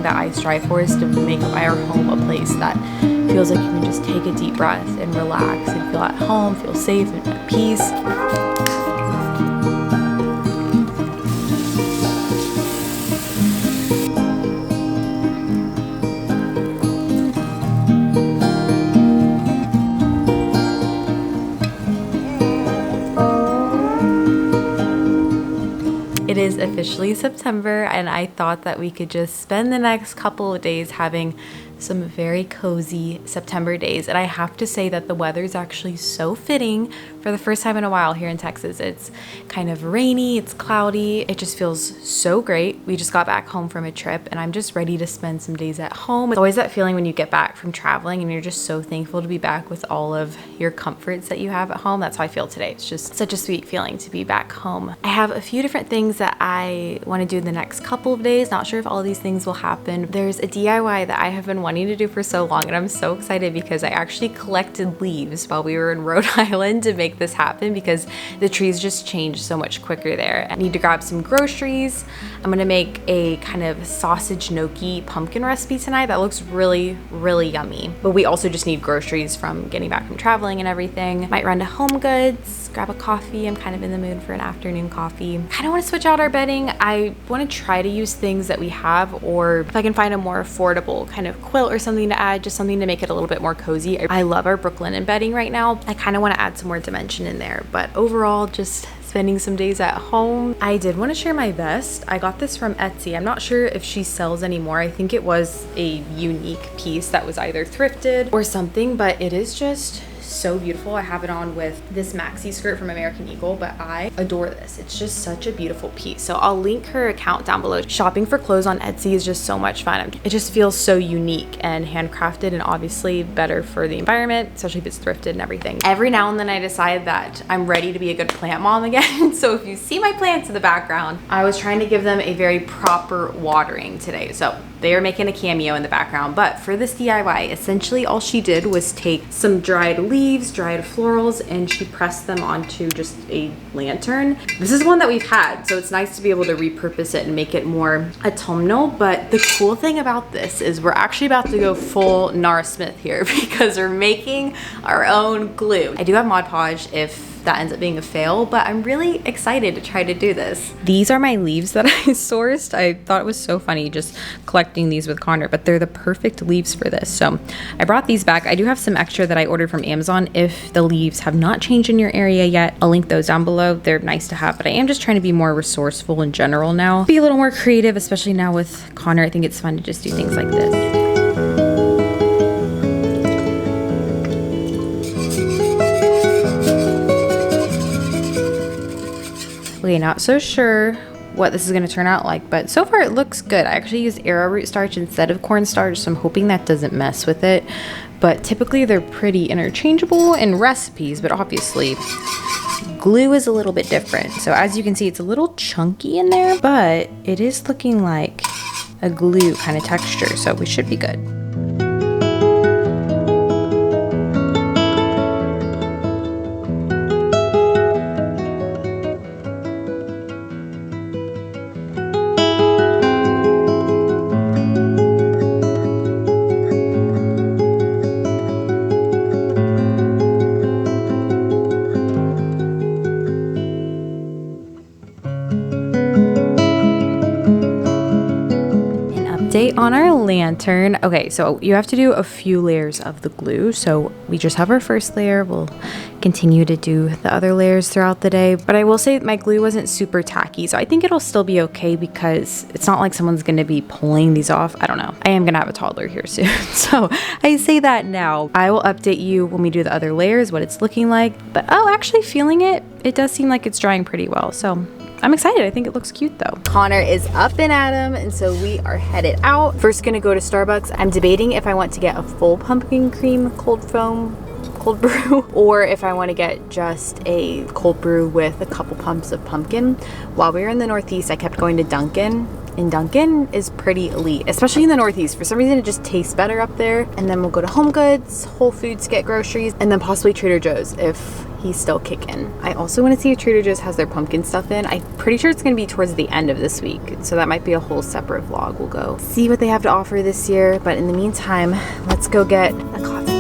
that I strive for is to make our home a place that feels like you can just take a deep breath and relax and feel at home, feel safe and at peace. It is officially September, and I thought that we could just spend the next couple of days having some very cozy September days. And I have to say that the weather is actually so fitting for the first time in a while here in Texas. It's kind of rainy, it's cloudy, it just feels so great. We just got back home from a trip and I'm just ready to spend some days at home. It's always that feeling when you get back from traveling and you're just so thankful to be back with all of your comforts that you have at home. That's how I feel today. It's just such a sweet feeling to be back home. I have a few different things that I want to do in the next couple of days. Not sure if all of these things will happen. There's a DIY that I have been wanting to do for so long, and I'm so excited because I actually collected leaves while we were in Rhode Island to make this happen because the trees just change so much quicker there. I need to grab some groceries. I'm gonna make a kind of sausage gnocchi pumpkin recipe tonight that looks really, really yummy. But we also just need groceries from getting back from traveling and everything. Might run to Home Goods, grab a coffee. I'm kind of in the mood for an afternoon coffee. Kind of want to switch out our bedding. I want to try to use things that we have, or if I can find a more affordable kind of quilt or something to add, just something to make it a little bit more cozy. I love our Brooklyn bedding right now. I kind of want to add some more dimension in there, but overall just spending some days at home. I did want to share my vest. I got this from Etsy. I'm not sure if she sells anymore. I think it was a unique piece that was either thrifted or something, but it is just so beautiful. I have it on with this maxi skirt from American Eagle, but I adore this. It's just such a beautiful piece. So I'll link her account down below. Shopping for clothes on Etsy is just so much fun. It just feels so unique and handcrafted, and obviously better for the environment, especially if it's thrifted and everything. Every now and then I decide that I'm ready to be a good plant mom again. So if you see my plants in the background, I was trying to give them a very proper watering today. So they are making a cameo in the background, but for this DIY, essentially all she did was take some dried leaves, dried florals, and she pressed them onto just a lantern. This is one that we've had, so it's nice to be able to repurpose it and make it more autumnal. But the cool thing about this is we're actually about to go full Nara Smith here because we're making our own glue. I do have Mod Podge if that ends up being a fail, but I'm really excited to try to do this. These are my leaves that I sourced. I thought it was so funny just collecting these with Connor, but they're the perfect leaves for this. So I brought these back. I do have some extra that I ordered from Amazon. If the leaves have not changed in your area yet, I'll link those down below. They're nice to have, but I am just trying to be more resourceful in general now. Be a little more creative, especially now with Connor. I think it's fun to just do things like this. Okay, not so sure what this is going to turn out like, but so far it looks good. I actually used arrowroot starch instead of cornstarch, so I'm hoping that doesn't mess with it. But typically they're pretty interchangeable in recipes, but obviously glue is a little bit different. So as you can see, it's a little chunky in there, but it is looking like a glue kind of texture, so we should be good. On our lantern. Okay, so you have to do a few layers of the glue. So we just have our first layer. We'll continue to do the other layers throughout the day. But I will say my glue wasn't super tacky, so I think it'll still be okay because it's not like someone's going to be pulling these off. I don't know. I am going to have a toddler here soon. So I say that now. I will update you when we do the other layers, what it's looking like. But oh, actually feeling it, it does seem like it's drying pretty well. So I'm excited. I think it looks cute though. Connor is up and at 'em, and so we are headed out. First gonna go to Starbucks. I'm debating if I want to get a full pumpkin cream cold foam cold brew or if I want to get just a cold brew with a couple pumps of pumpkin. While we were in the Northeast, I kept going to Dunkin', in Dunkin' is pretty elite, especially in the Northeast. For some reason, it just tastes better up there. And then we'll go to Home Goods, Whole Foods to get groceries, and then possibly Trader Joe's if he's still kicking. I also want to see if Trader Joe's has their pumpkin stuff in. I'm pretty sure it's going to be towards the end of this week, so that might be a whole separate vlog. We'll go see what they have to offer this year, but in the meantime, let's go get a coffee.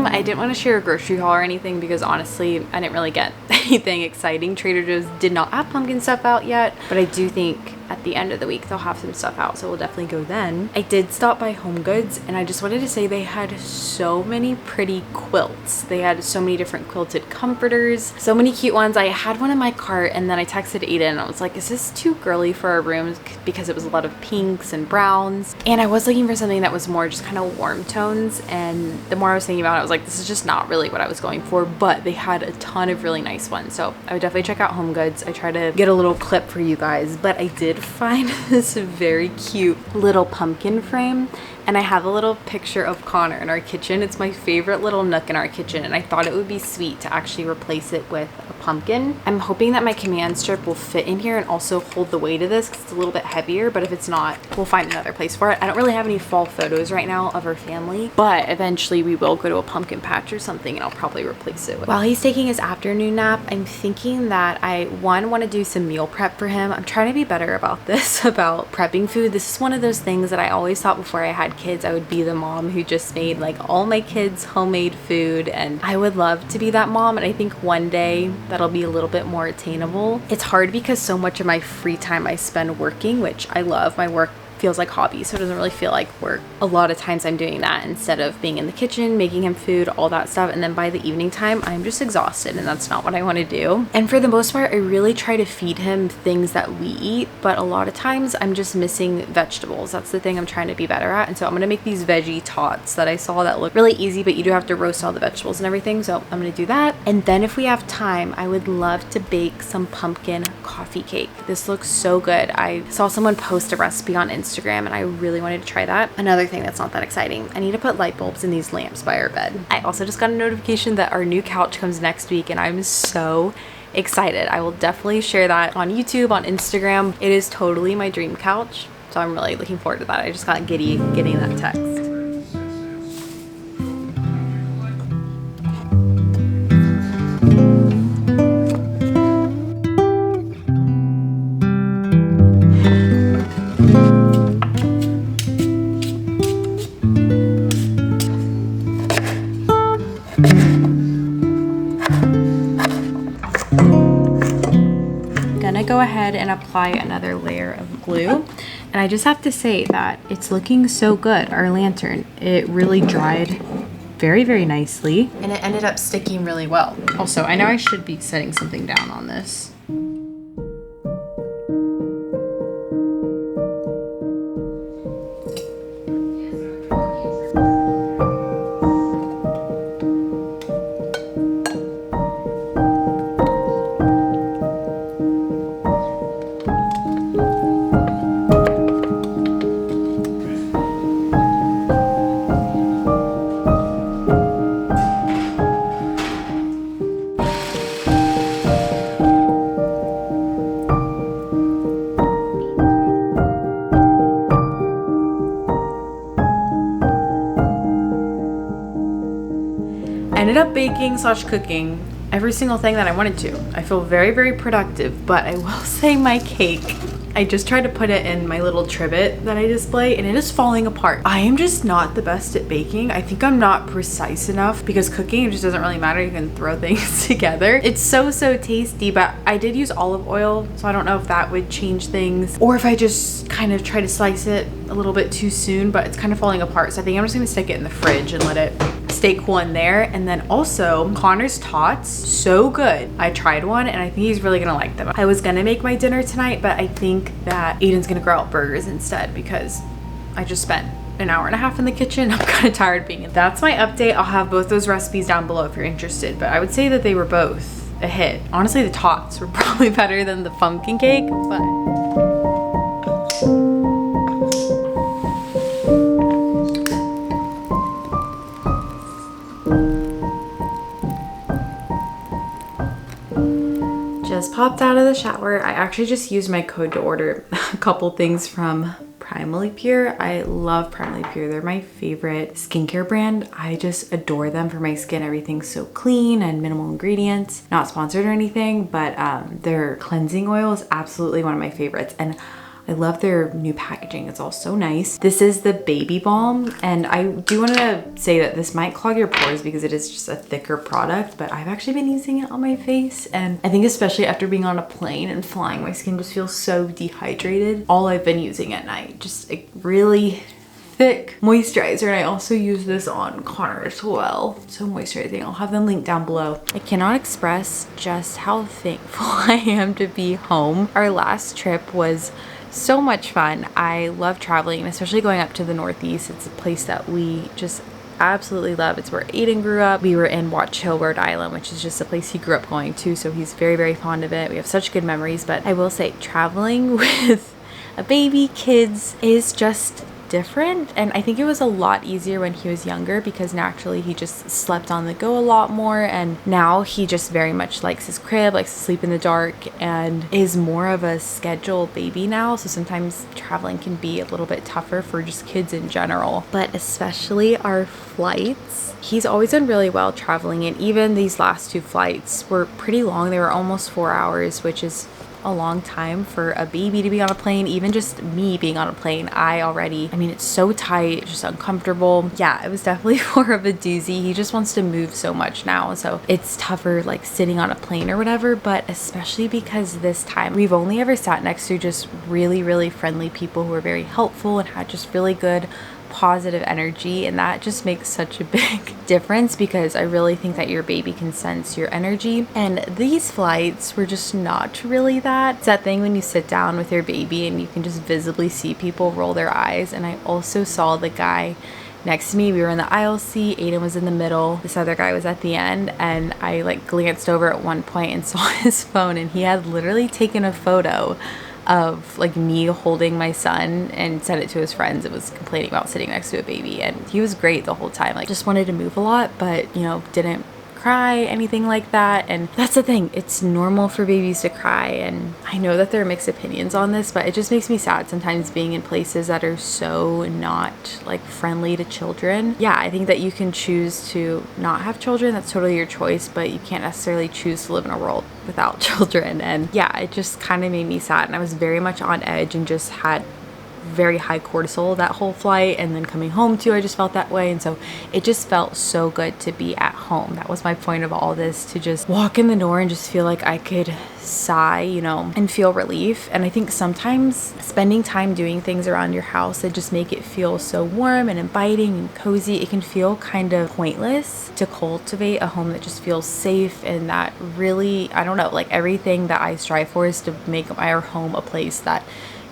I didn't want to share a grocery haul or anything because honestly, I didn't really get anything exciting. Trader Joe's did not have pumpkin stuff out yet, but I do think at the end of the week they'll have some stuff out, so we'll definitely go then. I did stop by Home Goods, and I just wanted to say they had so many pretty quilts. They had so many different quilted comforters, so many cute ones. I had one in my cart, and then I texted Aiden and I was like, is this too girly for our rooms? Because it was a lot of pinks and browns, and I was looking for something that was more just kind of warm tones. And the more I was thinking about it, I was like, this is just not really what I was going for, but they had a ton of really nice ones, so I would definitely check out Home Goods. I tried to get a little clip for you guys, but I did find this very cute little pumpkin frame, and I have a little picture of Connor in our kitchen. It's my favorite little nook in our kitchen, and I thought it would be sweet to actually replace it with a pumpkin. I'm hoping that my command strip will fit in here and also hold the weight of this because it's a little bit heavier, but if it's not, we'll find another place for it. I don't really have any fall photos right now of our family, but eventually we will go to a pumpkin patch or something and I'll probably replace it. While he's taking his afternoon nap, I'm thinking that I want to do some meal prep for him. I'm trying to be better about this, about prepping food. This is one of those things that I always thought before I had kids I would be the mom who just made like all my kids homemade food, and I would love to be that mom, and I think one day that'll be a little bit more attainable. It's hard because so much of my free time I spend working, which I love. My work feels like hobby, so it doesn't really feel like work. A lot of times I'm doing that instead of being in the kitchen, making him food, all that stuff, and then by the evening time I'm just exhausted, and that's not what I want to do. And for the most part, I really try to feed him things that we eat, but a lot of times I'm just missing vegetables. That's the thing I'm trying to be better at, and so I'm gonna make these veggie tots that I saw that look really easy, but you do have to roast all the vegetables and everything, so I'm gonna do that. And then if we have time, I would love to bake some pumpkin coffee cake. This looks so good. I saw someone post a recipe on Instagram and I really wanted to try that. Another thing that's not that exciting, I need to put light bulbs in these lamps by our bed. I also just got a notification that our new couch comes next week, and I'm so excited. I will definitely share that on YouTube, on Instagram. It is totally my dream couch, so I'm really looking forward to that. I just got giddy getting that text. Go ahead and apply another layer of glue, and I just have to say that it's looking so good. Our lantern, it really dried very, very nicely, and it ended up sticking really well. Also, I know I should be setting something down on this. Ended up baking / cooking every single thing that I wanted to. I feel very, very productive, but I will say my cake, I just tried to put it in my little trivet that I display, and it is falling apart. I am just not the best at baking. I think I'm not precise enough, because cooking, it just doesn't really matter. You can throw things together. It's so tasty, but I did use olive oil, so I don't know if that would change things, or if I just kind of try to slice it a little bit too soon, but it's kind of falling apart. So I think I'm just gonna stick it in the fridge and let it stay cool in there. And then also Connor's tots, so good. I tried one and I think he's really gonna like them. I was gonna make my dinner tonight, but I think that Aiden's gonna grill out burgers instead because I just spent an hour and a half in the kitchen. I'm kind of tired of being in. That's my update. I'll have both those recipes down below if you're interested, but I would say that they were both a hit. Honestly, the tots were probably better than the pumpkin cake, but just popped out of the shower. I actually just used my code to order a couple things from Primally Pure. I love Primally Pure. They're my favorite skincare brand. I just adore them for my skin. Everything's so clean and minimal ingredients. Not sponsored or anything, but their cleansing oil is absolutely one of my favorites. And I love their new packaging. It's all so nice. This is the baby balm, and I do want to say that this might clog your pores because it is just a thicker product, but I've actually been using it on my face, and I think especially after being on a plane and flying, my skin just feels so dehydrated. All I've been using at night, just a really thick moisturizer, and I also use this on Connor as well. So moisturizing. I'll have them linked down below. I cannot express just how thankful I am to be home. Our last trip was so much fun. I love traveling, especially going up to the Northeast. It's a place that we just absolutely love. It's where Aiden grew up. We were in Watch Hill, Rhode Island, which is just a place he grew up going to, so he's very, very fond of it. We have such good memories, but I will say traveling with a baby, kids is just different, and I think it was a lot easier when he was younger because naturally he just slept on the go a lot more, and now he just very much likes his crib, likes to sleep in the dark, and is more of a schedule baby now. So sometimes traveling can be a little bit tougher for just kids in general, but especially our flights. He's always done really well traveling, and even these last two flights were pretty long. They were almost 4 hours, which is a long time for a baby to be on a plane. Even just me being on a plane, I mean, it's so tight, it's just uncomfortable. Yeah, it was definitely more of a doozy. He just wants to move so much now, so it's tougher like sitting on a plane or whatever, but especially because this time we've only ever sat next to just really, really friendly people who were very helpful and had just really good positive energy, and that just makes such a big difference because I really think that your baby can sense your energy, and these flights were just not really that. It's that thing when you sit down with your baby and you can just visibly see people roll their eyes. And I also saw the guy next to me. We were in the aisle seat, Aiden was in the middle, this other guy was at the end, and I like glanced over at one point and saw his phone, and he had literally taken a photo of like me holding my son and sent it to his friends. It was complaining about sitting next to a baby, and he was great the whole time. Like, just wanted to move a lot, but you know, didn't cry, anything like that. And that's the thing, it's normal for babies to cry, and I know that there are mixed opinions on this, but it just makes me sad sometimes being in places that are so not like friendly to children. Yeah, I think that you can choose to not have children, that's totally your choice, but you can't necessarily choose to live in a world without children. And yeah, it just kind of made me sad, and I was very much on edge and just had very high cortisol that whole flight, and then coming home too, I just felt that way. And so it just felt so good to be at home. That was my point of all this, to just walk in the door and just feel like I could sigh, you know, and feel relief. And I think sometimes spending time doing things around your house that just make it feel so warm and inviting and cozy, it can feel kind of pointless to cultivate a home that just feels safe, and that really, I don't know, like everything that I strive for is to make our home a place that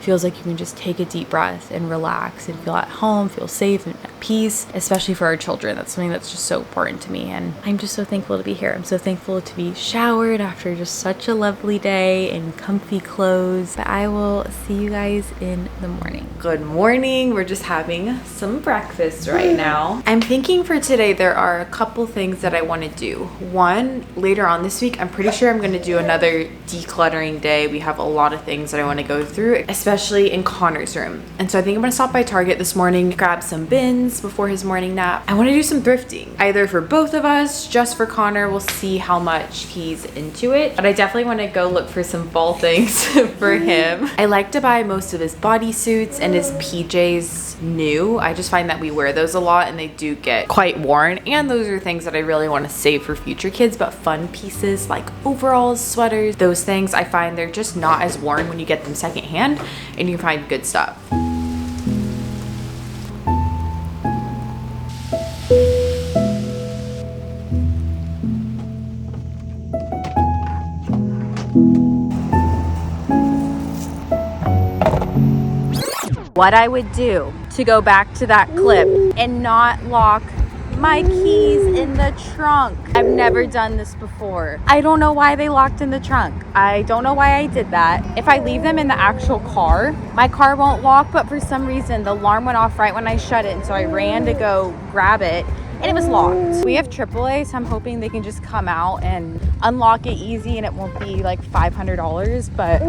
feels like you can just take a deep breath and relax and feel at home, feel safe and at peace, especially for our children. That's something that's just so important to me, and I'm just so thankful to be here. I'm so thankful to be showered after just such a lovely day in comfy clothes. But I will see you guys in the morning. Good morning. We're just having some breakfast right now. I'm thinking for today there are a couple things that I want to do. One, later on this week, I'm pretty sure I'm going to do another decluttering day. We have a lot of things that I want to go through, especially in Connor's room. And so I think I'm gonna stop by Target this morning, grab some bins before his morning nap. I wanna do some thrifting, either for both of us, just for Connor. We'll see how much he's into it. But I definitely wanna go look for some fall things for him. I like to buy most of his bodysuits and his PJs new. I just find that we wear those a lot and they do get quite worn. And those are things that I really wanna save for future kids, but fun pieces like overalls, sweaters, those things, I find they're just not as worn when you get them secondhand, and you find good stuff. what I would do to go back to that clip and not lock my keys in the trunk. I've never done this before. I don't know why they locked in the trunk. I don't know why I did that. If I leave them in the actual car, my car won't lock, but for some reason the alarm went off right when I shut it, and so I ran to go grab it and it was locked. We have AAA, so I'm hoping they can just come out and unlock it easy and it won't be like $500, but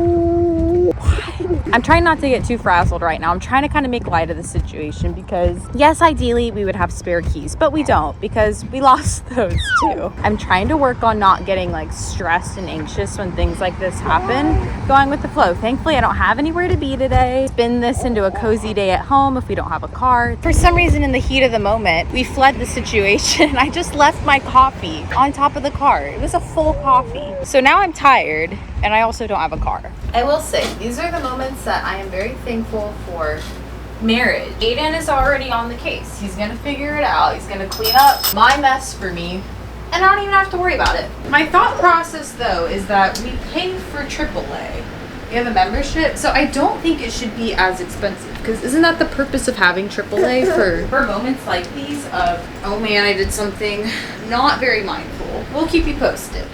I'm trying not to get too frazzled right now. I'm trying to kind of make light of the situation because yes, ideally we would have spare keys, but we don't because we lost those too. I'm trying to work on not getting like stressed and anxious when things like this happen, going with the flow. Thankfully, I don't have anywhere to be today. Spin this into a cozy day at home if we don't have a car. For some reason, in the heat of the moment, we fled the situation. I just left my coffee on top of the car. It was a full coffee. So now I'm tired and I also don't have a car. I will say, these are the moments that I am very thankful for marriage. Aiden is already on the case. He's gonna figure it out. He's gonna clean up my mess for me and I don't even have to worry about it. My thought process though is that we pay for AAA. We have a membership, so I don't think it should be as expensive because isn't that the purpose of having AAA for moments like these of, oh man, I did something not very mindful. We'll keep you posted.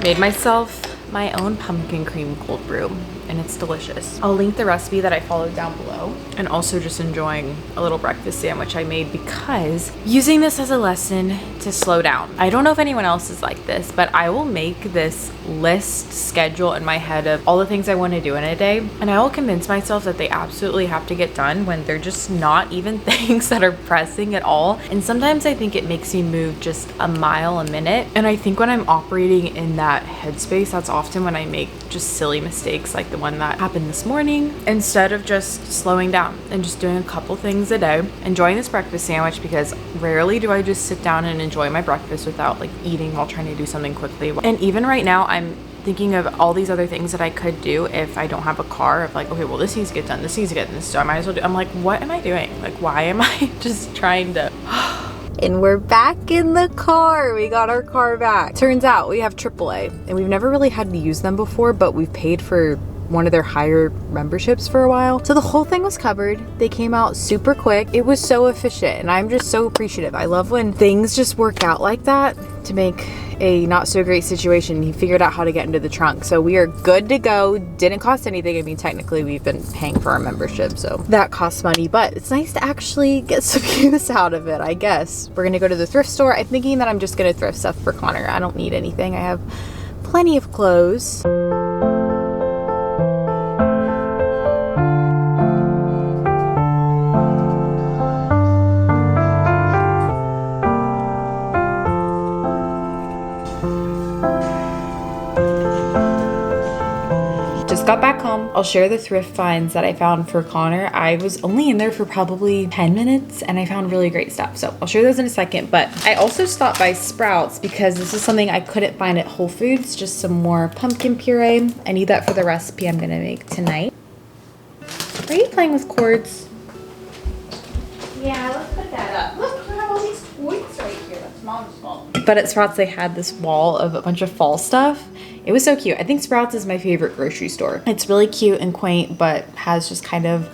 Made myself my own pumpkin cream cold brew and it's delicious. I'll link the recipe that I followed down below, and also just enjoying a little breakfast sandwich I made because using this as a lesson to slow down. I don't know if anyone else is like this, but I will make this list schedule in my head of all the things I want to do in a day, and I will convince myself that they absolutely have to get done when they're just not even things that are pressing at all. And sometimes I think it makes me move just a mile a minute, and I think when I'm operating in that headspace, that's often when I make just silly mistakes like the one that happened this morning, instead of just slowing down and just doing a couple things a day. Enjoying this breakfast sandwich because rarely do I just sit down and enjoy my breakfast without like eating while trying to do something quickly. And even right now I'm thinking of all these other things that I could do if I don't have a car, of like, okay, well this needs to get done, this needs to get done, so I might as well do. I'm like, what am I doing? Like, why am I just trying to and we're back in the car. We got our car back. Turns out we have AAA and we've never really had to use them before, but we've paid for one of their higher memberships for a while. So the whole thing was covered. They came out super quick. It was so efficient and I'm just so appreciative. I love when things just work out like that to make a not so great situation. He figured out how to get into the trunk. So we are good to go. Didn't cost anything. I mean, technically we've been paying for our membership, so that costs money, but it's nice to actually get some use out of it, I guess. We're gonna go to the thrift store. I'm thinking that I'm just gonna thrift stuff for Connor. I don't need anything. I have plenty of clothes. Got back home. I'll share the thrift finds that I found for Connor. I was only in there for probably 10 minutes and I found really great stuff. So I'll share those in a second, but I also stopped by Sprouts because this is something I couldn't find at Whole Foods, just some more pumpkin puree. I need that for the recipe I'm gonna make tonight. Are you playing with cords? Yeah, let's put that up. Look, we have all these toys right here. That's Mom's fault. But at Sprouts, they had this wall of a bunch of fall stuff. It was so cute. I think Sprouts is my favorite grocery store. It's really cute and quaint, but has just kind of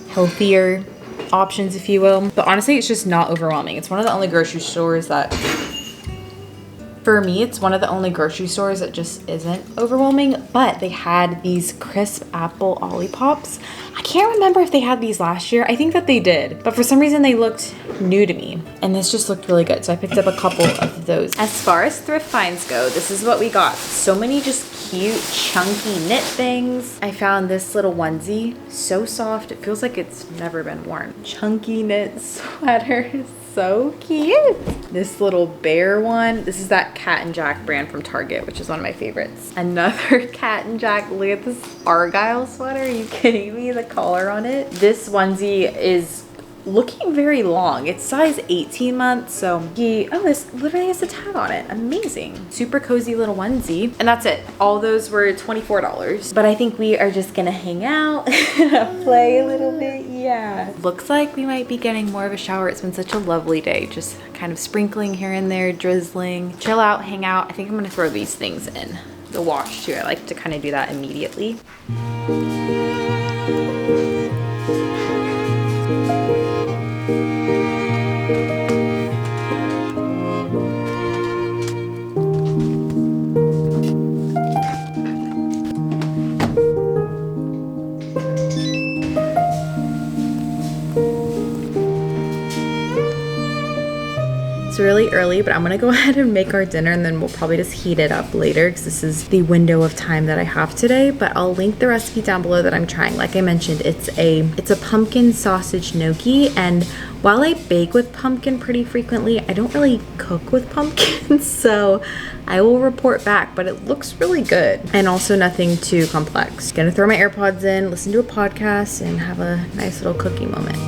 healthier options, if you will. But honestly, it's just not overwhelming. It's one of the only grocery stores that, for me, it's one of the only grocery stores that just isn't overwhelming. But they had these crisp apple Olippops. I can't remember if they had these last year. I think that they did, but for some reason they looked new to me. And this just looked really good, so I picked up a couple of those. As far as thrift finds go, this is what we got. So many just cute, chunky knit things. I found this little onesie, so soft. It feels like it's never been worn. Chunky knit sweater. So cute. This little bear one. This is that Cat and Jack brand from Target, which is one of my favorites. Another Cat and Jack. Look at this Argyle sweater. Are you kidding me? The collar on it. This onesie is looking very long. It's size 18 months, so this literally has a tag on it. Amazing. Super cozy little onesie. And that's it. All those were $24. But I think we are just gonna hang out, play a little bit. Yeah. Looks like we might be getting more of a shower. It's been such a lovely day. Just kind of sprinkling here and there, drizzling. Chill out, hang out. I think I'm gonna throw these things in the wash too. I like to kind of do that immediately. It's really early, but I'm gonna go ahead and make our dinner, and then we'll probably just heat it up later because this is the window of time that I have today. But I'll link the recipe down below that I'm trying. Like I mentioned, it's a pumpkin sausage gnocchi, and while I bake with pumpkin pretty frequently, I don't really cook with pumpkin, so I will report back, but it looks really good and also nothing too complex. Gonna throw my AirPods in, listen to a podcast, and have a nice little cookie moment.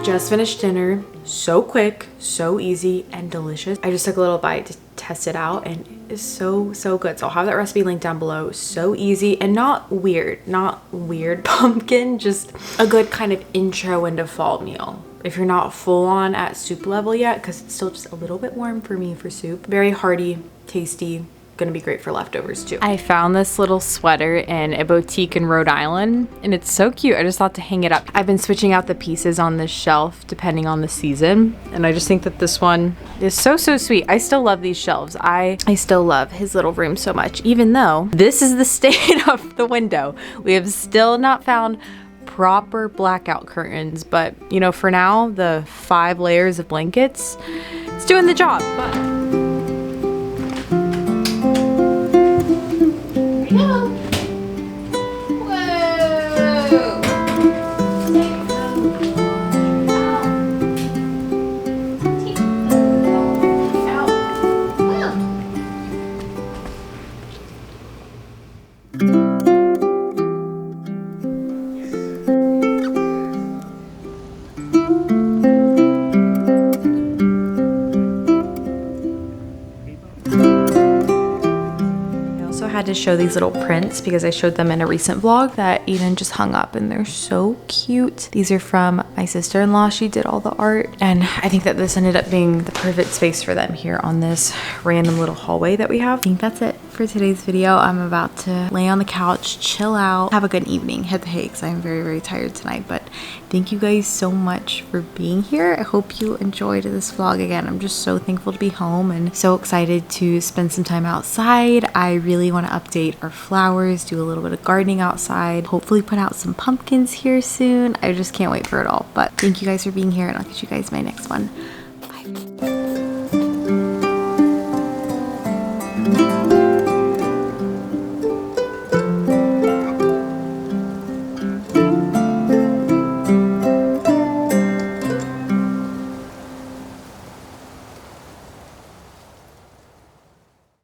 Just finished dinner. So quick, so easy, and delicious. I just took a little bite to test it out, and it's so good. So I'll have that recipe linked down below. So easy and not weird pumpkin, just a good kind of intro into fall meal if you're not full on at soup level yet, because it's still just a little bit warm for me for soup. Very hearty, tasty. Gonna be great for leftovers too. I found this little sweater in a boutique in Rhode Island, and it's so cute. I just thought to hang it up. I've been switching out the pieces on this shelf depending on the season, and I just think that this one is so sweet. I still love these shelves. I still love his little room so much, even though this is the state of the window. We have still not found proper blackout curtains, but you know, for now, the 5 layers of blankets, it's doing the job. But to show these little prints because I showed them in a recent vlog that Eden just hung up, and they're so cute. These are from my sister-in-law. She did all the art, and I think that this ended up being the perfect space for them here on this random little hallway that we have. I think that's it for today's video. I'm about to lay on the couch, chill out, have a good evening, head to hay because I'm very tired tonight. But thank you guys so much for being here. I hope you enjoyed this vlog. Again, I'm just so thankful to be home and so excited to spend some time outside. I really want to update our flowers, do a little bit of gardening outside, hopefully put out some pumpkins here soon. I just can't wait for it all. But thank you guys for being here, and I'll catch you guys in my next one.